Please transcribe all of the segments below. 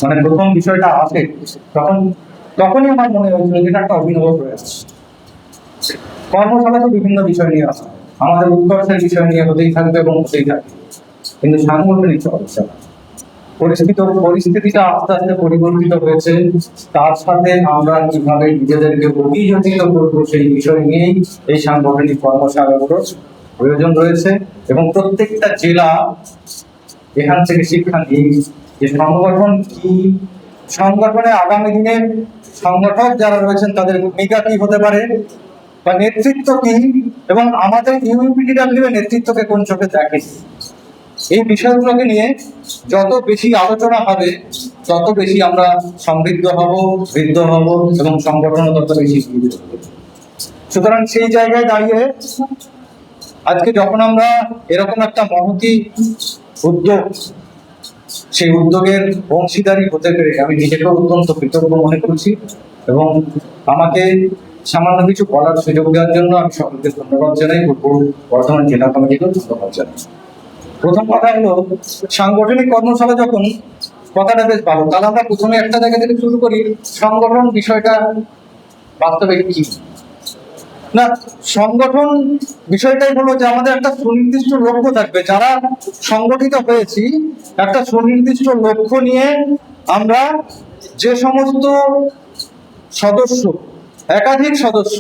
মানে প্রথম বিষয়টা আসে তখনই আমার মনে হয়েছিল যেটা একটা অভিনব প্রয়াস। কর্মশালা তো বিভিন্ন বিষয় নিয়ে আসা, আমাদের উৎকর্ষের বিষয় নিয়ে হতেই থাকবে এবং হতেই থাকবে, কিন্তু সাংগঠনিক চর্চা পরিস্থিতিটা আস্তে আস্তে পরিবর্তিত হয়েছে। তার সাথে আমরা কিভাবে নিজেদেরকে অভিযোজিত করবো সেই বিষয় নিয়েই এই সাংগঠনিক কর্মশালাগুলোর প্রয়োজন রয়েছে। এবং প্রত্যেকটা জেলা এখান থেকে শিক্ষা নিয়ে যে সংগঠন কি, সংগঠনে আগামী দিনের সংগঠক যারা রয়েছেন তাদের ভূমিকা কি হতে পারে, বা নেতৃত্ব কি, এবং আমাদের ইউপিডিডব্লিউ নেতৃত্বকে কোন চোখে দেখে, এই বিষয়গুলোকে নিয়ে যত বেশি আলোচনা হবে তত বেশি আমরা সমৃদ্ধ হব, বৃদ্ধ হব এবং সংগঠন তত বেশি বৃদ্ধি হবে। সুতরাং সেই জায়গায় দাঁড়িয়ে আজকে যখন আমরা এরকম একটা মহতি উদ্যোগ, সেই উদ্যোগের অংশীদারি হতে পেরে আমি নিজেকে অত্যন্ত কৃতজ্ঞ মনে করছি এবং আমাকে সামান্য কিছু বলার সুযোগ দেওয়ার জন্য আমি সকলকে ধন্যবাদ জানাই, পূর্ব বর্ধমান জেলা কমিটিকেও ধন্যবাদ জানাই। প্রথম কথা হলো, সাংগঠনিক কর্মশালা যখন কথাটা বেশ ভালো, তাহলে আমরা প্রথমে একটা জায়গা থেকে শুরু করি, সংগঠন বিষয়টা বাস্তবে কি না। সংগঠন বিষয়টাই হলো যে আমাদের একটা সুনির্দিষ্ট লক্ষ্য থাকবে, যারা সংগঠিত হয়েছি একটা সুনির্দিষ্ট লক্ষ্য নিয়ে আমরা যে সমস্ত সদস্য, একাধিক সদস্য,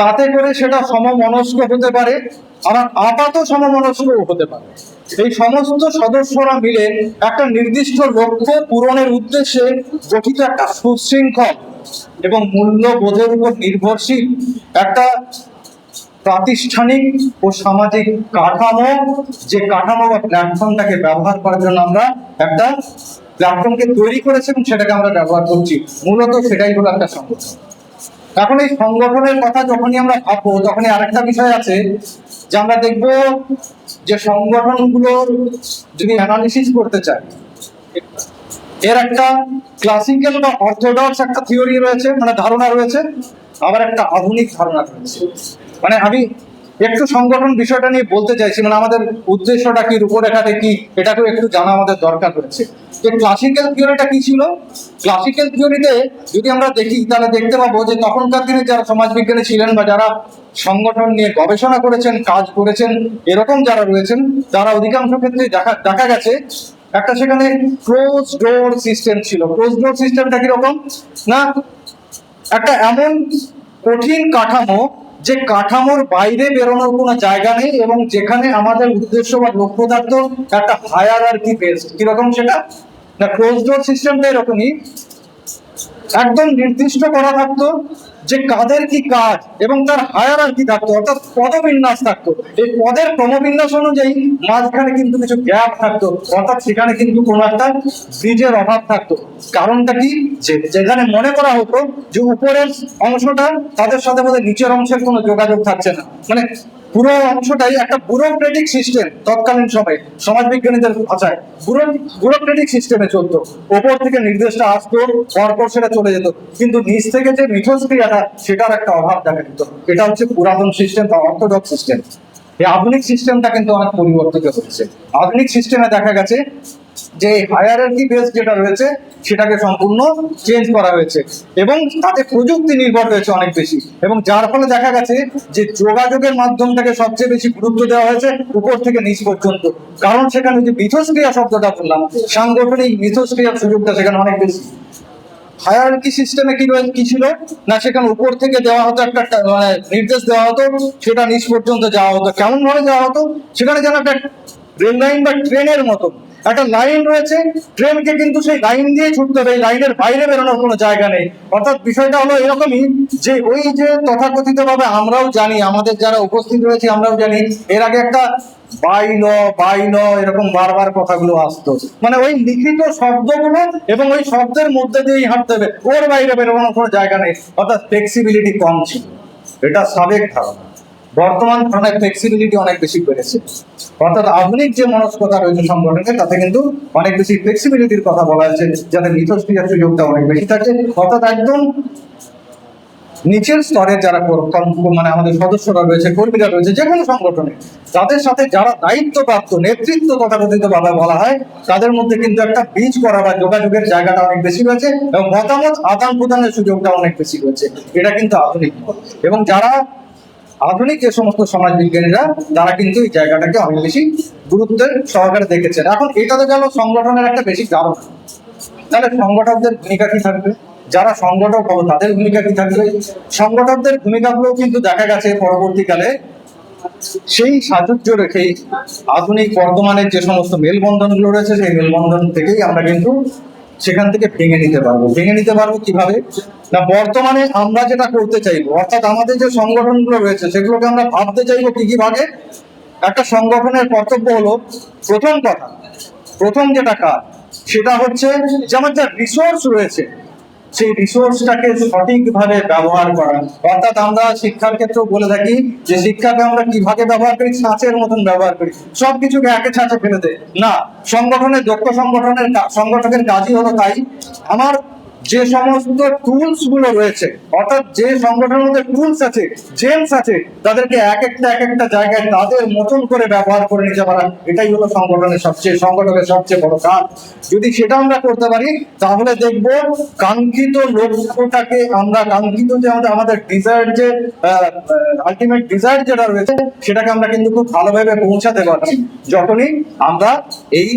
তাতে করে সেটা সমমনস্ক হতে পারে, আবার আপাত সমমনস্ক হতে পারে। এই সমস্ত সদস্যরা মিলে একটা নির্দিষ্ট লক্ষ্য পূরণের উদ্দেশ্যে গঠিত একটা সুশৃঙ্খল এবং মূল্যবোধের উপর নির্ভরশীল একটা প্রাতিষ্ঠানিক ও সামাজিক কাঠামো, যে কাঠামো বা প্ল্যাটফর্মটাকে ব্যবহার করার জন্য আমরা একটা প্ল্যাটফর্মকে তৈরি করেছি এবং সেটাকে আমরা ব্যবহার করছি, মূলত সেটাই হলো একটা সংগঠন। এখন এই সংগঠনের কথা যখনই আমরা ভাববো, তখনই আরেকটা বিষয় আছে যে আমরা দেখবো যে সংগঠনগুলোর যদি অ্যানালিসিস করতে চাই, এর একটা ক্লাসিক্যাল বা অর্থোডক্স একটা থিওরি রয়েছে, মানে ধারণা রয়েছে, আবার একটা আধুনিক ধারণা রয়েছে। মানে আমি একটু সংগঠন বিষয়টা নিয়ে বলতে চাইছি, মানে আমাদের উদ্দেশ্যটা কি, রূপরেখাটা কি, এটাকেও একটু জানা আমাদের দরকার রয়েছে। যে ক্লাসিক্যাল থিওরিটা কি ছিল, ক্লাসিক্যাল থিওরিতে যদি আমরা দেখি তাহলে দেখতে পাবো যে তখনকার দিনে যারা সমাজবিজ্ঞানী ছিলেন বা যারা সংগঠন নিয়ে গবেষণা করেছেন, কাজ করেছেন, এরকম যারা রয়েছেন, তারা অধিকাংশ ক্ষেত্রে দেখা গেছে একটা সেখানে ক্লোজ ডোর সিস্টেম ছিল। ক্লোজ ডোর সিস্টেমটা কিরকম না, একটা এমন কঠিন কাঠামো যে কাঠামোর বাইরে বেরোনোর কোনো জায়গা নেই, এবং যেখানে আমাদের উদ্দেশ্য বা লক্ষ্য থাকতো একটা হায়ারার্কি বেসড। কিরকম সেটা না, ক্লোজ ডোর সিস্টেমটা এরকমই, একদম নির্দিষ্ট করা থাকতো যে কাদের কি কাজ এবং তার হায়ারার্কি থাকতো, অর্থাৎ পদবিন্যাস থাকতো। এই পদের ক্রমবিন্যাস অনুযায়ী মাঝখানে কিন্তু কিছু গ্যাপ থাকতো, অর্থাৎ সেখানে কিন্তু কোনো একটা ব্রিজের অভাব থাকতো। কারণটা কি, যেখানে মনে করা হতো যে উপরের অংশটা তাদের সাথে বোধহয় নিচের অংশের কোনো যোগাযোগ থাকছে না, মানে পুরো অংশটাই একটা ব্যুরোক্রেটিক সিস্টেম। তৎকালীন সময়ে সমাজবিজ্ঞানীদের ভাষায় ব্যুরোক্রেটিক সিস্টেমে চলতো। ওপর থেকে নির্দেশটা আসতো, পরপর সেটা চলে যেত, কিন্তু নিচ থেকে যে মিথস্ক্রিয়াটা, সেটার একটা অভাব দেখা দিত। এটা হচ্ছে পুরাতন সিস্টেম বা অর্থোডক্স সিস্টেম। এই আধুনিক সিস্টেমটা কিন্তু অনেক পরিবর্তিত হচ্ছে। আধুনিক সিস্টেমে দেখা গেছে যে হায়ারার্কি বেস যেটা রয়েছে সেটাকে সম্পূর্ণ চেঞ্জ করা হয়েছে এবং তাতে প্রযুক্তি নির্ভর হয়েছে অনেক বেশি, এবং যার ফলে দেখা গেছে যে যোগাযোগের মাধ্যমটাকে সবচেয়ে বেশি গুরুত্ব দেওয়া হয়েছে উপর থেকে নিচ পর্যন্ত। কারণ সেখানে যে মিথস্ক্রিয়া শব্দটা বললাম, সাংগঠনিক মিথস্ক্রিয়ার সুযোগটা সেখানে অনেক বেশি। হায়ারার্কি সিস্টেমে কি ছিল না, সেখানে উপর থেকে দেওয়া হতো একটা মানে নির্দেশ দেওয়া হতো, সেটা নিচ পর্যন্ত যাওয়া হতো। কেমন ভাবে যাওয়া হতো, সেখানে যেন একটা রেল লাইন বা ট্রেনের মতো একটা লাইন রয়েছে, ট্রেনকে কিন্তু সেই লাইন দিয়ে ছুটতে হবে, এই লাইনের বাইরে বেরোনোর কোনো জায়গা নেই। অর্থাৎ বিষয়টা হলো এরকমই যে ওই যে তথাকথিত ভাবে আমরাও জানি, আমাদের যারা উপস্থিত রয়েছে আমরাও জানি, এর আগে একটা বাইল এরকম বারবার কথাগুলো আসতো, মানে ওই লিখিত শব্দগুলো এবং ওই শব্দের মধ্যে দিয়েই হাঁটতে হবে, ওর বাইরে বেরোনোর কোনো জায়গা নেই। অর্থাৎ ফ্লেক্সিবিলিটি কম ছিল, এটা সাবেক ধারণা। বর্তমান ধারণায় ফ্লেক্সিবিলিটি অনেক বেশি বেড়েছে। অর্থাৎ আধুনিক যে মনস্কতা রয়েছে সংগঠনে, তাতে কিন্তু অনেক বেশি ফ্লেক্সিবিলিটির কথা বলা হয়েছে, যাতে মিথস্ক্রিয়ার সুযোগটা অনেক বেশি থাকে। অর্থাৎ একদম নিচের স্তরে যারা মানে আমাদের সদস্যরা রয়েছে, কর্মীরা রয়েছে যে কোনো সংগঠনে, তাদের সাথে যারা দায়িত্বপ্রাপ্ত নেতৃত্ব তথাকথিত ভাবে বলা হয়, তাদের মধ্যে কিন্তু একটা বীজ করা বা যোগাযোগের জায়গাটা অনেক বেশি রয়েছে এবং মতামত আদান প্রদানের সুযোগটা অনেক বেশি রয়েছে। এটা কিন্তু আধুনিক মত। এবং যারা আধুনিক যে সমস্ত সমাজ বিজ্ঞানীরা, তারা কিন্তু এই জায়গাটাকে অনেক বেশি গুরুত্বের সহকারে দেখেছেন। এখন এটা তো গেল সংগঠনের একটা বেশি কারণ। তাহলে সংগঠকদের ভূমিকা কি থাকবে? যারা সংগঠক হবে তাদের ভূমিকা কি থাকবে? সংগঠকদের ভূমিকাগুলো কিন্তু দেখা গেছে পরবর্তীকালে সেই সাযুজ্য রেখেই আধুনিক বর্তমানের যে সমস্ত মেলবন্ধন গুলো রয়েছে, সেই মেলবন্ধন থেকেই আমরা কিন্তু সেখান থেকে ভেঙে নিতে পারবো। ভেঙে নিতে পারবো কিভাবে? না, বর্তমানে আমরা যেটা করতে চাইবো, অর্থাৎ আমাদের যে সংগঠনগুলো রয়েছে সেগুলোকে আমরা ভাবতে চাইবো কি কি ভাগে। একটা সংগঠনের কর্তব্য হলো, প্রথম যেটা কাজ সেটা হচ্ছে যে আমার যা রিসোর্স রয়েছে সেই রিসোর্সটাকে সঠিকভাবে ব্যবহার করা। অর্থাৎ আমরা শিক্ষার ক্ষেত্রেও বলে থাকি যে শিক্ষাকে আমরা কিভাবে ব্যবহার করি, ছাঁচের মতন ব্যবহার করি, সবকিছুকে একে ছাঁচে ফেলে দেয় না। দক্ষ সংগঠকের কাজই হলো তাই, আমার যে সমস্ত টুলস গুলো রয়েছে, অর্থাৎ যে সংগঠনের মধ্যে টুলস আছে, জেমস আছে, তাদেরকে এক একটা জায়গায় তাদের মতন করে ব্যবহার করে নিতে পারা, এটাই হলো সংগঠকের সবচেয়ে বড় কাজ। যদি সেটা আমরা করতে পারি, তাহলে দেখবো কাঙ্ক্ষিত লক্ষ্যটাকে আমরা, কাঙ্ক্ষিত যে আমাদের ডিজায়ার, যে আলটিমেট ডিজায়ার যেটা রয়েছে, সেটাকে আমরা কিন্তু খুব ভালোভাবে পৌঁছাতে পারছি যখনই আমরা এই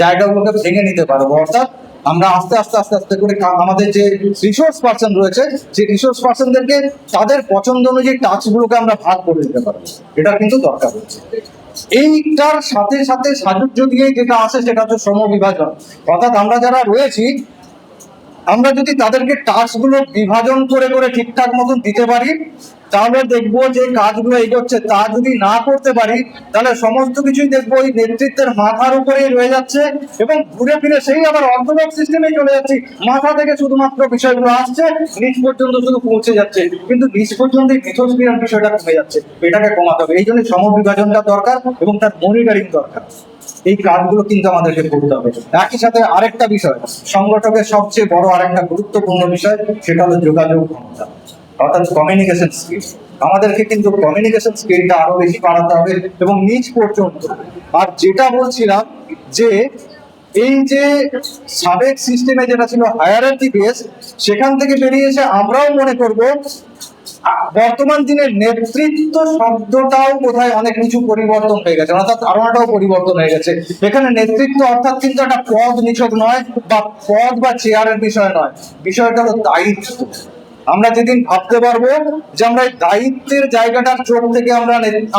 জায়গাগুলোকে ভেঙে নিতে পারবো। অর্থাৎ আমরা আস্তে আস্তে করে আমাদের যে রিসোর্স পার্সন রয়েছে, সেই রিসোর্স পার্সনদেরকে তাদের পছন্দ অনুযায়ী টাস্ক গুলোকে আমরা ভাগ করে দিতে পারবো। এটা কিন্তু দরকার হচ্ছে। এইটার সাথে সাথে সাযুজ্য দিয়ে যেটা আসে সেটা হচ্ছে সমবিভাজন। অর্থাৎ আমরা যারা রয়েছি, আমরা যদি তাদেরকে টাস্ক গুলো বিভাজন করে করে ঠিকঠাক মতন দিতে পারি, তাহলে দেখবো যে কাজগুলো এগোচ্ছে। তা যদি না করতে পারি, তাহলে সমস্ত কিছুই দেখবো ওই নেতৃত্বের মাথার উপরেই রয়ে যাচ্ছে এবং ঘুরে ফিরে সেই আবার অর্থোডক্স সিস্টেমে চলে যাচ্ছি। মাথা থেকে শুধুমাত্র বিষয়গুলো আসছে, নিচ পর্যন্ত শুধু পৌঁছে যাচ্ছে, কিন্তু নিচ পর্যন্ত মিথস্ক্রিয়ার বিষয়টা কমে যাচ্ছে। এটাকে কমাতে হবে। এই জন্য সমবিভাজনটা দরকার এবং তার মনিটরিং দরকার। এই কাজগুলো কিন্তু আমাদেরকে করতে হবে। একই সাথে আরেকটা বিষয়, সংগঠকের সবচেয়ে বড় আরেকটা গুরুত্বপূর্ণ বিষয়, সেটা হলো যোগাযোগ ক্ষমতা, অর্থাৎ কমিউনিকেশন স্কিল। আমাদেরকে কিন্তু কমিউনিকেশন স্কিলটা আরো বেশি বাড়াতে হবে এবং নিচ পর্যন্ত। আর যেটা বলছিলাম যে এই যে সাবেক সিস্টেমে যেটা ছিল হায়ারার্কি বেস, সেখান থেকে বেরিয়ে এসে আমরাও মনে করব বর্তমান দিনের নেতৃত্ব শব্দটাও বোধহয় অনেক কিছু পরিবর্তন হয়ে গেছে, অর্থাৎ ধারণাটাও পরিবর্তন হয়ে গেছে। এখানে নেতৃত্ব অর্থাৎ কিন্তু একটা পদ নিছক নয়, বা পদ বা চেয়ারের বিষয় নয়, বিষয়টা হলো দায়িত্ব। আমরা যেদিন ভাবতে পারবো যে আমরা এই দায়িত্বের জায়গাটার চোখ থেকে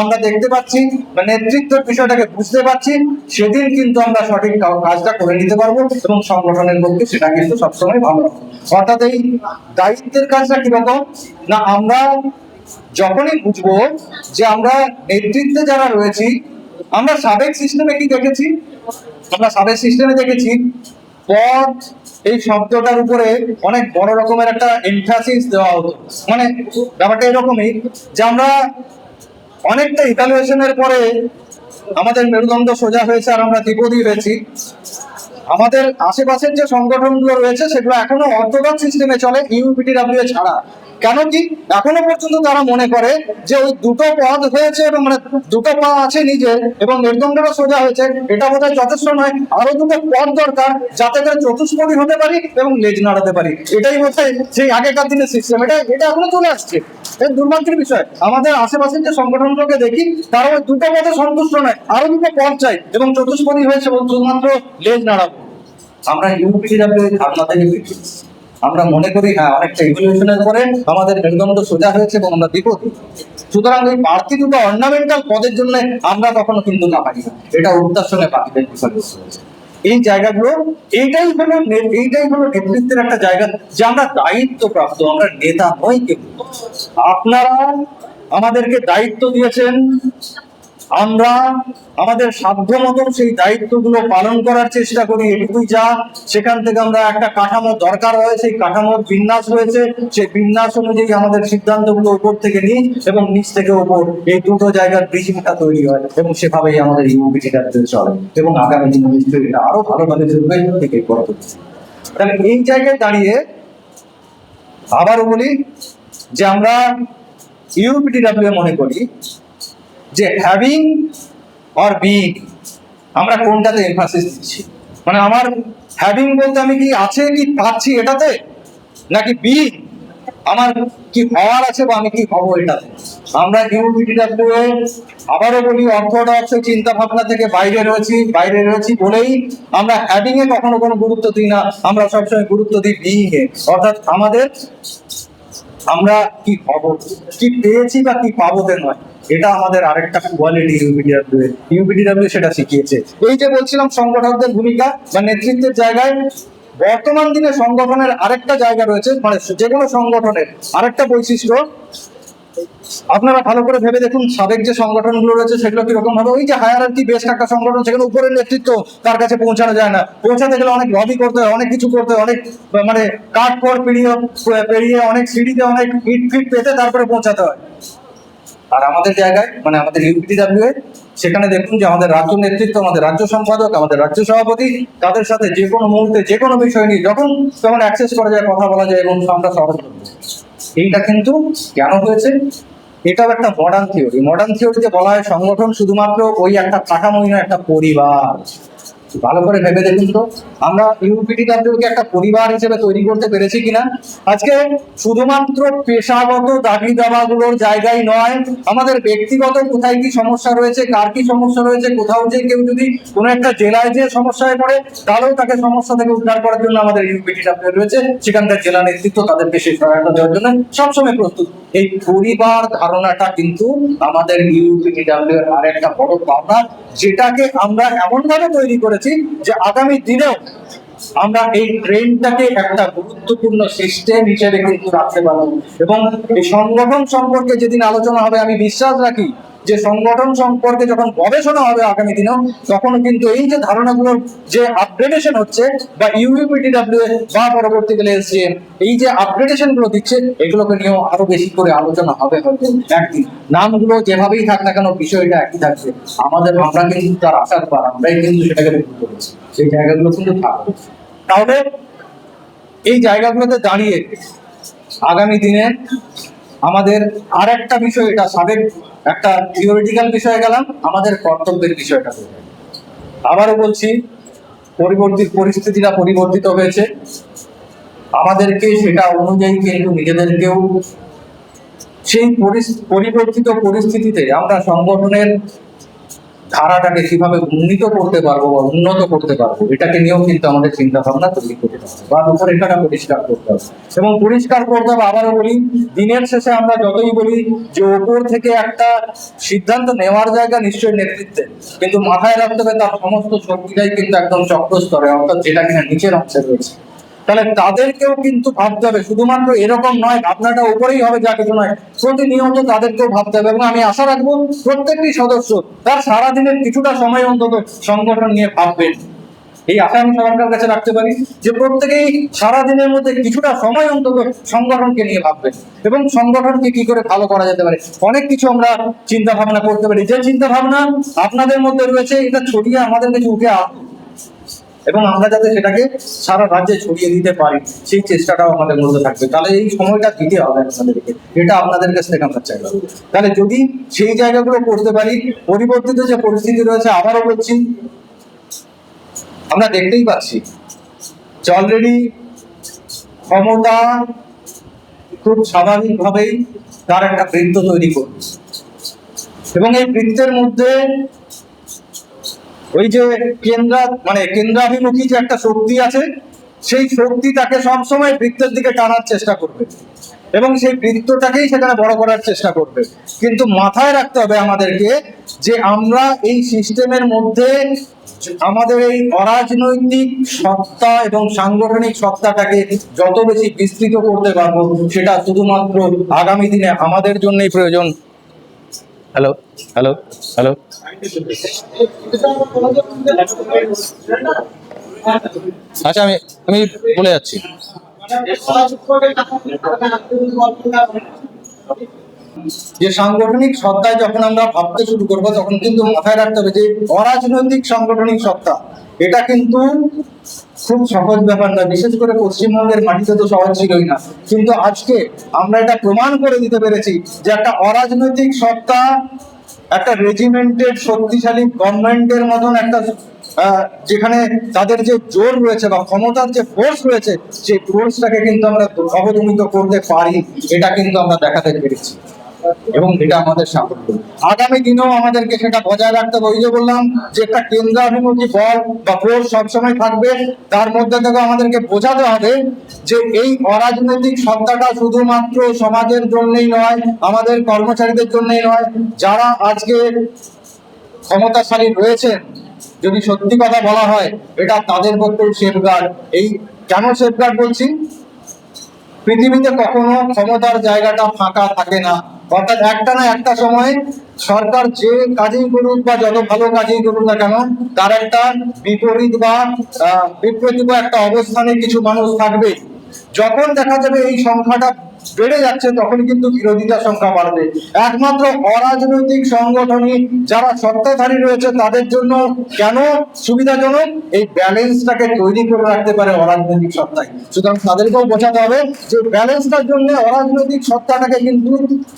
আমরা দেখতে পাচ্ছি বা নেতৃত্বের বিষয়টাকে বুঝতে পারছি, সেদিন কিন্তু আমরা সঠিক কাজটা করে নিতে পারবো এবং সংগঠনের পক্ষে সেটা কিন্তু সবসময় ভালো। অর্থাৎ এই দায়িত্বের কাজটা কিরকম না, আমরা যখনই বুঝবো যে আমরা নেতৃত্বে যারা রয়েছি, আমরা সাবেক সিস্টেমে কি দেখেছি, পদ এই শব্দটার উপরে অনেক বড় রকমের একটা এমফাসিস দেওয়া হতো। মানে ব্যাপারটা এরকমই যে আমরা অনেকটা ইভ্যালুয়েশনের পরে আমাদের মেরুদণ্ড সোজা হয়েছে আর আমরা দ্বিপদী হয়েছি। আমাদের আশেপাশের যে সংগঠনগুলো রয়েছে সেগুলো এখনো অর্থোডক্স সিস্টেমে চলে, ইউপিটিডব্লিউ ছাড়া। কেন কি এখনো পর্যন্ত তারা মনে করে যে ওই দুটো পদ হয়েছে এবং মানে দুটো পা আছে নিজের এবং মেরুদণ্ডটা সোজা হয়েছে, এটা বোধহয় যথেষ্ট নয়, আরো দুটো পদ দরকার যাতে করে চতুষ্পদী হতে পারি এবং লেজ নাড়াতে পারি। এটাই বোধহয় সেই আগেকার দিনের সিস্টেম। এটা এখনো চলে আসছে। এই দুর্ভাগ্যের বিষয়, আমাদের আশেপাশের যে সংগঠনগুলোকে দেখি, তারা ওই দুটো পদে সন্তুষ্ট নয়, আরো দুটো পদ চাই এবং চতুষ্পদী হয়েছে এবং শুধুমাত্র লেজ নাড়াবো। আমরা ইউপিটিডব্লিউ ধারণা থেকে বেরিয়ে আমরা মনে করি হ্যাঁ অনেকটা ইভলিউশনের পরে আমাদের মেরুদণ্ড সোজা হয়েছে এবং আমরা বিপদী। সুতরাং ওই বাড়তি দুটো অর্নামেন্টাল পদের জন্য আমরা কখনো কিন্তু না পারি না। এটা উদ্দাসনে পাখিদের বিষয়। এই জায়গাগুলো এইটাই হলো নেতৃত্বের একটা জায়গা, যে আমরা দায়িত্ব প্রাপ্ত, আমরা নেতা নই কেউ। আপনারা আমাদেরকে দায়িত্ব দিয়েছেন, আমরা আমাদের সাধ্য মতন সেই দায়িত্বগুলো পালন করার চেষ্টা করি, এটুকুই যা। সেখান থেকে আমরা একটা কাঠামো দরকার হয়, সেই কাঠামোর বিন্যাস হয়েছে, সেই বিন্যাস অনুযায়ী আমাদের সিদ্ধান্তগুলো উপর থেকে নিচ এবং নিচ থেকে উপর, এই দুটো জায়গার ব্রিজিংটা তৈরি হয় এবং সেভাবেই আমাদের ইউপিটিটা চলে এবং আগামী দিনে নিশ্চয়ই এটা আরো ভালোভাবে চলবে থেকে করতে। এই জায়গায় দাঁড়িয়ে আবারও বলি, যে আমরা ইউপিডিডব্লিউ মনে করি যে হ্যাভিং অর বিং, আমরা কোনটাতে এমফাসিস দিচ্ছি? মানে আমার হ্যাভিং বলতে আমি কি আছে কি পাচ্ছি এটাতে, নাকি বিং আমার কি হওয়ার আছে বা আমি কি হবো এটাতে? আমরা ইউপিডিডব্লিউ আবারও বলি অর্থোডক্স চিন্তা ভাবনা থেকে বাইরে রয়েছি বলেই আমরা হ্যাভিং এ কখনো কোনো গুরুত্ব দিই না, আমরা সবসময় গুরুত্ব দিই বিং এ, অর্থাৎ আমাদের আমরা কি হব, কি পেয়েছি বা কি পাবোতে নয়। এটা আমাদের আরেকটা কোয়ালিটি ইউপিডিডব্লিউ সেটা শিখিয়েছে। এই যে বলছিলাম সংগঠকদের ভূমিকা বা নেতৃত্বের জায়গায়, বর্তমান দিনে সংগঠনের আরেকটা জায়গা রয়েছে, মানে যে কোনো সংগঠনের আরেকটা বৈশিষ্ট্য আপনারা ভালো করে ভেবে দেখুন, সাবেক যে সংগঠনগুলো রয়েছে সেগুলো কিরকম ভাবে, ওই যে হায়ারার্কি বেস্ট একটা সংগঠন, সেখানে উপরের নেতৃত্ব তার কাছে পৌঁছানো যায় না, পৌঁছাতে গেলে অনেক লবি করতে হয়, অনেক কিছু করতে হয়, অনেক মানে কাঠ পর পেরিয়ে অনেক সিঁড়িতে অনেক ফিট পেতে তারপরে পৌঁছাতে হয়। আর আমাদের জায়গায় মানে আমাদের ইউপিডিডব্লিউ সেখানে দেখুন যে আমাদের রাজ্য নেতৃত্ব, আমাদের রাজ্য সম্পাদক, আমাদের রাজ্য সভাপতি, তাদের সাথে যে কোনো মুহূর্তে যে কোনো বিষয় নিয়ে যখন তখন অ্যাক্সেস করা যায়, কথা বলা যায় এবং আমরা সহজ করবো। এইটা কিন্তু কেন হয়েছে? এটাও একটা মডার্ন থিওরিতে বলা হয় সংগঠন শুধুমাত্র ওই একটা কাঠামোই না, একটা পরিবার। ভালো করে ভেবে দেখুন তো, আমরা ইউপিডিডব্লিউ কে একটা পরিবার হিসেবে তৈরি করতে পেরেছি কিনা? আজকে শুধুমাত্র পেশাগত দাবি দাবাগুলোর জায়গায় নয়, আমাদের ব্যক্তিগত কোথায় কি সমস্যা রয়েছে, কার কি সমস্যা রয়েছে, কোথাও যে কেউ যদি কোনো একটা জেলায় যে সমস্যায় পড়ে তাহলেও তাকে সমস্যা থেকে উদ্ধার করার জন্য আমাদের ইউপিডিডব্লিউ রয়েছে, সেখানকার জেলা নেতৃত্ব তাদেরকে সেই সহায়তা দেওয়ার জন্য সবসময় প্রস্তুত। এই পরিবার ধারণাটা কিন্তু আমাদের ইউপিডিডব্লিউ এর আরেকটা বড় পাওনা, যেটাকে আমরা এমন ভাবে তৈরি করেছি যে আগামী দিনেও আমরা এই ট্রেনটাকে একটা গুরুত্বপূর্ণ সিস্টেম হিসেবে কিন্তু রাখতে পারবো। এবং এই সংগঠন সম্পর্কে যেদিন আলোচনা হবে, আমি বিশ্বাস রাখি যে সংগঠন সম্পর্কে যখন গবেষণা হবে আগামী দিনেও, তখন কিন্তু এই যে ধারণাগুলোর যে আপগ্রেডেশন হচ্ছে বা ইউপিডিডব্লিউ বা পরবর্তীকালে এসজিএম এই যে আপগ্রেডেশন গুলো দিচ্ছে, এগুলোকে নিয়েও আরো বেশি করে আলোচনা হবে হয়তো একদিন। নামগুলো যেভাবেই থাক না কেন, বিষয়টা একই থাকবে। আমরা কিন্তু তার আশার পার, আমরাই কিন্তু সেটাকে শুরু করেছি, সেই জায়গাগুলো কিন্তু থাকবে। তাহলে এই জায়গাগুলোতে দাঁড়িয়ে আগামী দিনে আমাদের আর একটা বিষয়, এটা সাবেক একটা থিওরিটিক্যাল বিষয়ে গেলাম, আমাদের কর্তব্যের বিষয়টা। আবারও বলছি, পরিস্থিতিটা পরিবর্তিত হয়েছে, আমাদেরকে সেটা অনুযায়ী কিন্তু নিজেদেরকেও সেই পরিবর্তিত পরিস্থিতিতে আমরা সংগঠনের ধারাটাকে কিভাবে উন্নত করতে পারবো, এটাকে নিয়েও কিন্তু আমাদের চিন্তা ভাবনা তৈরি করতে হবে বা রূপরেখাটা পরিষ্কার করতে হবে। এবং পরিষ্কার করতে হবে, আবারও বলি, দিনের শেষে আমরা যতই বলি যে ওপর থেকে একটা সিদ্ধান্ত নেওয়ার জায়গা নিশ্চয়ই নেতৃত্বে, কিন্তু মাথায় রাখতে হবে তার সমস্ত শক্তিটাই কিন্তু একদম চক্রস্তরে, অর্থাৎ যেটা কিনা নিচের অংশে রয়েছে। তাহলে তাদেরকেও কিন্তু ভাবতে হবে, শুধুমাত্র এরকম নয় ভাবনাটা উপরেই হবে যা কিছু নয়, প্রতিনিয়ত তাদেরকেও ভাবতে হবে। এবং আমি আশা রাখবো প্রত্যেকটি সদস্য তার সারাদিনের কিছুটা সময় অন্তত সংগঠন নিয়ে ভাববেন। এই আশা আমি সবার কাছে রাখতে পারি যে প্রত্যেকেই সারাদিনের মধ্যে কিছুটা সময় অন্তত সংগঠনকে নিয়ে ভাববেন এবং সংগঠনকে কি করে ভালো করা যেতে পারে। অনেক কিছু আমরা চিন্তা ভাবনা করতে পারি, যে চিন্তা ভাবনা আপনাদের মধ্যে রয়েছে এটা ছড়িয়ে আমাদের কাছে উঠে আসুক এবং আমরা যাতে সেটাকে সারা রাজ্যে ছড়িয়ে দিতে পারি, সেই চেষ্টাটাও আমাদের মধ্যে থাকবে। তাহলে এই সময়টা দিতে হবে আপনাদেরকে, এটা আপনাদের কাছ থেকে আমরা চাইলাম। তাহলে যদি সেই জায়গাগুলো করতে পারি, পরিবর্তিত যে পরিস্থিতি রয়েছে, আবারও বলছি, আমরা দেখতেই পাচ্ছি যে অলরেডি ক্ষমতা খুব স্বাভাবিকভাবেই তার একটা বৃত্ত তৈরি করছে এবং এই বৃত্তের মধ্যে ওই যে কেন্দ্রাভিমুখী যে একটা শক্তি আছে, সেই শক্তি তাকে সবসময় বৃত্তের দিকে টানার চেষ্টা করবে এবং সেই বৃত্তটাকেই সেখানে বড় করার চেষ্টা করবে। কিন্তু মাথায় রাখতে হবে আমাদেরকে যে আমরা এই সিস্টেমের মধ্যে আমাদের এই অরাজনৈতিক সত্তা এবং সাংগঠনিক সত্তাটাকে যত বেশি বিস্তৃত করতে পারবো, সেটা শুধুমাত্র আগামী দিনে আমাদের জন্যই প্রয়োজন। হ্যালো হ্যালো হ্যালো আচ্ছা, আমি বলে যাচ্ছি। যে সাংগঠনিক সত্তায় যখন আমরা ভাবতে শুরু করবো, তখন কিন্তু মাথায় রাখতে হবে যে অরাজনৈতিক সাংগঠনিক সত্তা এটা কিন্তু খুব সহজ ব্যাপার না। বিশেষ করে পশ্চিমবঙ্গের মাটিতে তো সহজ ছিলই না, কিন্তু আজকে আমরা এটা প্রমাণ করে দিতে পেরেছি যে একটা অরাজনৈতিক সত্তা একটা রেজিমেন্টেড শক্তিশালী গভর্নমেন্টের মতন একটা যেখানে তাদের যে জোর রয়েছে বা ক্ষমতার যে ফোর্স রয়েছে, সেই ফোর্সটাকে কিন্তু আমরা অবদমিত করতে পারি, এটা কিন্তু আমরা দেখাতে পেরেছি এবং এটা আমাদের সাফল্য। আগামী দিনেও আমাদেরকে সেটা বজায় রাখতে হবে। ওই যে বললাম যে একটা কেন্দ্রাভিমুখী বল বা ফোর্স সবসময় থাকবে, তার মধ্যে থেকে আমাদেরকে বোঝাতে হবে যে এই অরাজনৈতিক সত্তাটা শুধুমাত্র সমাজের জন্যই নয়, আমাদের কর্মচারীদের জন্যই নয়, যারা আজকে ক্ষমতাশালী রয়েছেন, যদি সত্যি কথা বলা হয় এটা তাদের পক্ষেও সেফগার্ড। এই কেন সেফগার্ড বলছি, পৃথিবীতে কখনো ক্ষমতার জায়গাটা ফাঁকা থাকে না, অর্থাৎ একটা না একটা সময় সরকার যে কাজেই করুক বা যত ভালো কাজেই করুক না কেন, তার একটা বিপরীত বা বিপরীত একটা অবস্থানে কিছু মানুষ থাকবে। যখন দেখা যাবে এই সংখ্যাটা বেড়ে যাচ্ছে, তখন কিন্তু বিরোধিতার সংখ্যা বাড়বে। একমাত্র অরাজনৈতিক সংগঠনই যারা সত্তাধারী রয়েছে তাদের জন্য কেন সুবিধাজনক, এই ব্যালেন্সটাকে তৈরি করে রাখতে পারে অরাজনৈতিক সত্তায়। সুতরাং তাদেরকেও বোঝাতে হবে যে ব্যালেন্সটার জন্য অরাজনৈতিক সত্তাটাকে কিন্তু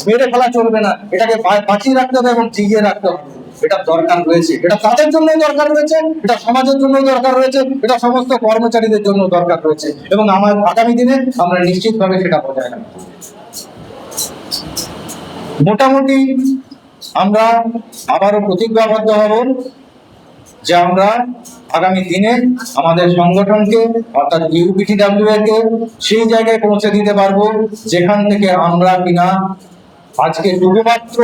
মেরে ফেলা চলবে না, এটাকে বাঁচিয়ে রাখতে হবে এবং জিগিয়ে রাখতে হবে। এটা দরকার রয়েছে, এটা তাদের জন্য দরকার রয়েছে, এটা সমাজের জন্য দরকার রয়েছে, এটা সমস্ত কর্মচারীদের জন্য দরকার রয়েছে, এবং আমার আগামী দিনে আমরা নিশ্চিতভাবে সেটা বজায় রাখবো। মোটামুটি আমরা আবারও প্রতিজ্ঞাবদ্ধ হব যে আমরা আগামী দিনে আমাদের সংগঠনকে অর্থাৎ ইউপিটিডব্লিউ কে সেই জায়গায় পৌঁছে দিতে পারবো যেখান থেকে আমরা কিনা আজকে শুধুমাত্র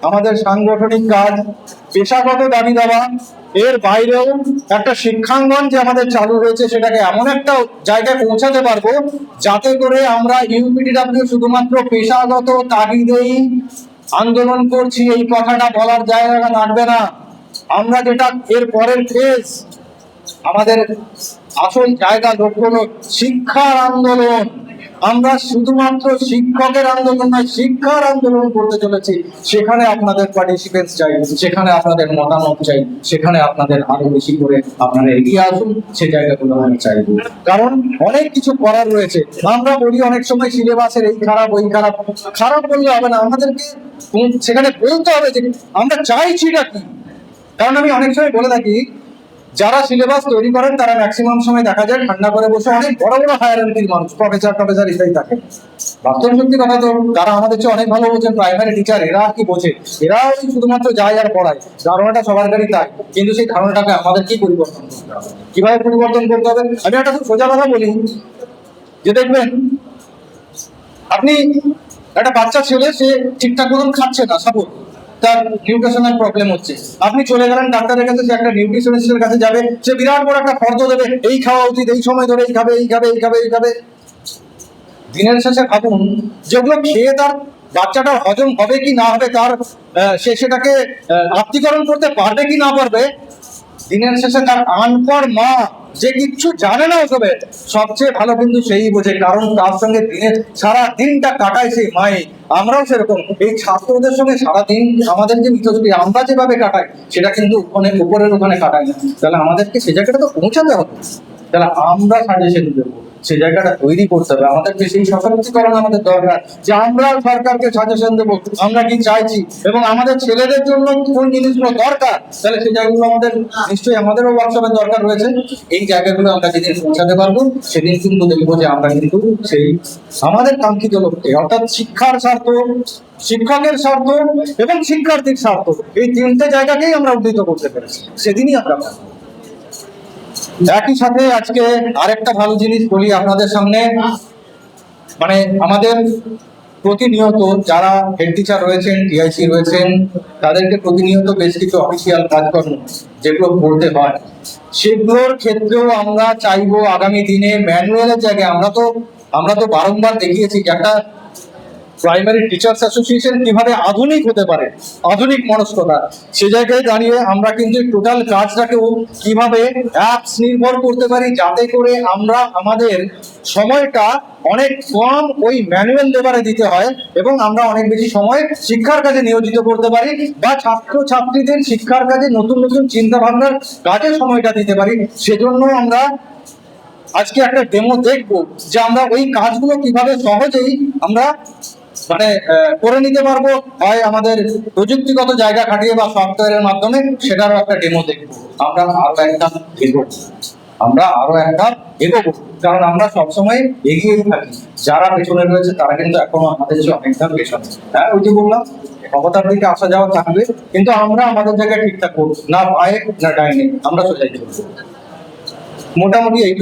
আমাদের সাংগঠনিক কাজ, পেশাগত দাবি দাবা, এর বাইরেও একটা শিক্ষাঙ্গন যে আমাদের চালু হয়েছে সেটাকে এমন একটা জায়গায় পৌঁছাতে পারবো যাতে করে আমরা ইউপিটিডব্লিউ শুধুমাত্র পেশাগত তাগিদেই আন্দোলন করছি এই কথাটা বলার জায়গা থাকবে না। আমরা যেটা এর পরের ফেজ, আমাদের আসল জায়গা লক্ষ্য হলো শিক্ষার আন্দোলন। আমরা শুধুমাত্র শিক্ষকের আন্দোলন নয়, শিক্ষার আন্দোলন করতে চলেছি। সেখানে আপনাদের পার্টিসিপেন্স চাই, সেখানে আপনাদের মতামত চাই, সেখানে আপনাদের আরো বেশি করে আপনারা এগিয়ে আসুন, সেই জায়গাগুলো আমি চাইব। কারণ অনেক কিছু করার রয়েছে। আমরা বলি অনেক সময় সিলেবাসের এই খারাপ ওই খারাপ, খারাপ বললে হবে না, আমাদেরকে সেখানে বলতে হবে যে আমরা চাইছিটা কি। কারণ আমি অনেক সময় বলে থাকি, যারা সিলেবাস তৈরি করেন তারা ম্যাক্সিমাম সময় দেখা যায় ঠান্ডা করে বসে অনেক বড় বড় হায়ারার্কির মানুষ, প্রফেসর ইত্যাদি থাকে। বাস্তব সত্যি কথা তো তারা আমাদের চেয়ে অনেক ভালো বোঝেন। প্রাইমারি টিচার এরা কি বোঝে, এরা শুধুমাত্র যায় আর পড়ায়, ধারণাটা সবার কাছেই তাই। কিন্তু সেই ধারণাটাকে আমাদের কি পরিবর্তন করতে হবে, কিভাবে পরিবর্তন করতে হবে? আমি একটা খুব সোজা কথা বলি, যে দেখবেন আপনি একটা বাচ্চা ছেলে, সে ঠিকঠাক মতন খাচ্ছে না, সাপোজ তার নিউট্রিশনাল প্রবলেম হচ্ছে, আপনি চলে গেলেন ডাক্তারের কাছে, সে একটা নিউট্রিশনিস্টের কাছে যাবে, সে বিরাট বড় একটা ফর্দ দেবে, এই খাওয়া উচিত, এই সময় ধরে এই খাবে, এই খাবে, এই খাবে, এই খাবে। দিনের শেষে ভাবুন, যেগুলো খেয়ে তার বাচ্চাটার হজম হবে কি না হবে, তার সে সেটাকে আত্মীকরণ করতে পারবে কি না পারবে, দিনের শেষে তার আনপড় মা যে কিচ্ছু জানে না ওসবে, সবচেয়ে ভালো কিন্তু সেই বোঝে, কারণ তার সঙ্গে দিনের সারা দিনটা কাটায় সেই মাই। আমরাও সেরকম এই ছাত্রদের সঙ্গে সারাদিন আমাদের যে মিথস্ক্রিয়া আমরা যেভাবে কাটাই, সেটা কিন্তু অনেক উপরের ওখানে কাটাই না। তাহলে আমাদেরকে সেই জায়গাটা তো পৌঁছাতে হবে, তাহলে আমরা সাজেশন দেবো, সেই জায়গাটা তৈরি করতে হবে। আমাদেরকে সেই সশক্তিকরণ আমাদের দরকার, যে আমরা সরকারকে সাজেশন দেবো আমরা কি চাইছি এবং আমাদের ছেলেদের জন্য কোন জিনিসগুলো দরকার, তাহলে সেই জায়গাগুলো আমাদের নিশ্চয়ই আমাদেরও ওয়ার্কশপের দরকার রয়েছে। এই জায়গাগুলো আমরা যেদিন পৌঁছাতে পারবো, সেদিন কিন্তু দেখবো যে আমরা কিন্তু সেই আমাদের কাঙ্ক্ষিত লক্ষ্যে, অর্থাৎ শিক্ষার স্বার্থ, শিক্ষকের স্বার্থ এবং শিক্ষার্থীর স্বার্থ, এই তিনটে জায়গাকেই আমরা উদ্ধৃত করতে পেরেছি, সেদিনই আমরা পাবো। একই সাথে আজকে আরেকটা ভালো জিনিস বলি আপনাদের সামনে, মানে আমাদের প্রতিনিয়ত যারা হেড টিচার রয়েছেন, টিআইসি রয়েছেন, তাদেরকে প্রতিনিয়ত বেশ কিছু অফিসিয়াল কাজকর্ম যেগুলো করতে হয়, সেগুলোর ক্ষেত্রেও আমরা চাইবো আগামী দিনে ম্যানুয়ালের জায়গায়, আমরা তো বারংবার দেখিয়েছি যে একটা প্রাইমারি টিচার্স অ্যাসোসিয়েশন কিভাবে আধুনিক হতে পারে, আধুনিক মনস্কতা, সে জায়গায় দাঁড়িয়ে আমরা কিন্তু টোটাল কাজটাকেও কিভাবে অ্যাপস নির্ভর করতে পারি, যাতে করে আমরা আমাদের সময়টা অনেক কম ওই ম্যানুয়াল লেবারে দিতে হয় এবং আমরা অনেক বেশি সময় শিক্ষার কাজে নিয়োজিত করতে পারি, বা ছাত্র ছাত্রীদের শিক্ষার কাজে নতুন নতুন চিন্তা ভাবনার কাজে সময়টা দিতে পারি। সেজন্য আমরা আজকে একটা ডেমো দেখবো যে আমরা ওই কাজগুলো কিভাবে সহজেই আমরা করে নিতে পারবো, হয় আমাদের প্রযুক্তিগত জায়গা খাটিয়ে বা সফটওয়্যারের মাধ্যমে, সেটারও একটা ডেমো দেখবো। আমরা আরো একটা এগোবো, কারণ আমরা সবসময় এগিয়েই থাকি। যারা পেছনে রয়েছে তারা কিন্তু এখনো আমাদের চেয়ে অনেকটা পেছনে। হ্যাঁ, ওই যে বললাম ক্ষমতার দিকে আসা যাওয়া থাকবে, কিন্তু আমরা আমাদের জায়গায় ঠিক থাকবো, না পায়ে না ডাইনে, আমরা সোজাই চলবো। মোটামুটি এইটুকু।